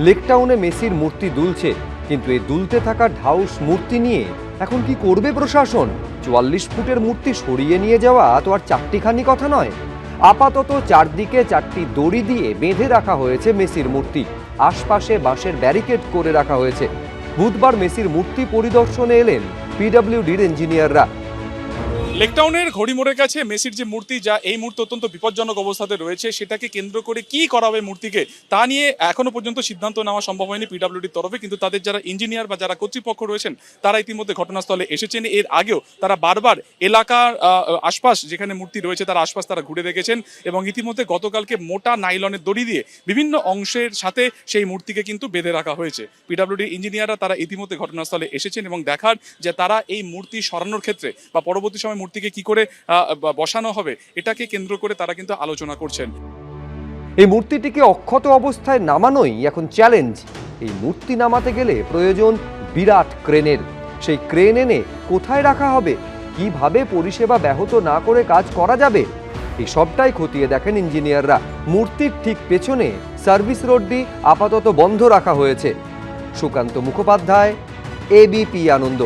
লেকটাউনে মেসির মূর্তি দুলছে, কিন্তু এই দুলতে থাকা ঢাউস মূর্তি নিয়ে এখন কি করবে প্রশাসন? ৪৪ ফুটের মূর্তি সরিয়ে নিয়ে যাওয়া তো আর চারটিখানি কথা নয়। আপাতত চারদিকে 4টি দড়ি দিয়ে বেঁধে রাখা হয়েছে মেসির মূর্তি। আশপাশে বাঁশের ব্যারিকেড করে রাখা হয়েছে। বুধবার মেসির মূর্তি পরিদর্শনে এলেন পিডব্লিউডির ইঞ্জিনিয়াররা। লেকটাউনের ঘড়িমোড়ের কাছে মেসির যে মূর্তি, যা এই মুহূর্তে অত্যন্ত বিপজ্জনক অবস্থাতে রয়েছে, সেটাকে কেন্দ্র করে কি করা হবে মূর্তিকে, তা নিয়ে এখনো পর্যন্ত সিদ্ধান্ত নেওয়া সম্ভব হয়নি পিডব্লিউডির তরফে। কিন্তু তাদের যারা ইঞ্জিনিয়ার বা যারা কর্তৃপক্ষ রয়েছেন, তারা ইতিমধ্যে ঘটনাস্থলে এসেছেন। এর আগেও তারা বারবার এলাকার আশপাশ যেখানে মূর্তি রয়েছে তার আশপাশ তারা ঘুরে দেখেছেন, এবং ইতিমধ্যে গতকালকে মোটা নাইলনের দড়ি দিয়ে বিভিন্ন অংশের সাথে সেই মূর্তিকে কিন্তু বেঁধে রাখা হয়েছে। পিডব্লিউডির ইঞ্জিনিয়াররা তারা ইতিমধ্যে ঘটনাস্থলে এসেছেন এবং দেখার যে তারা এই মূর্তি সরানোর ক্ষেত্রে বা পরবর্তী সময় মূর্তিকে কি করে বসানো হবে, এটাকে কেন্দ্র করে তারা কিন্তু আলোচনা করছেন। এই মূর্তিটিকে অক্ষত অবস্থায় নামানোই এখন চ্যালেঞ্জ। এই মূর্তি নামাতে গেলে প্রয়োজন বিরাট ক্রেনের। সেই ক্রেন এনে কোথায় রাখা হবে, কিভাবে পরিষেবা ব্যাহত না করে কাজ করা যাবে, এই সবটাই খতিয়ে দেখেন ইঞ্জিনিয়াররা। মূর্তির ঠিক পেছনে সার্ভিস রোডটি আপাতত বন্ধ রাখা হয়েছে। সুকান্ত মুখোপাধ্যায়, এবিপি আনন্দ।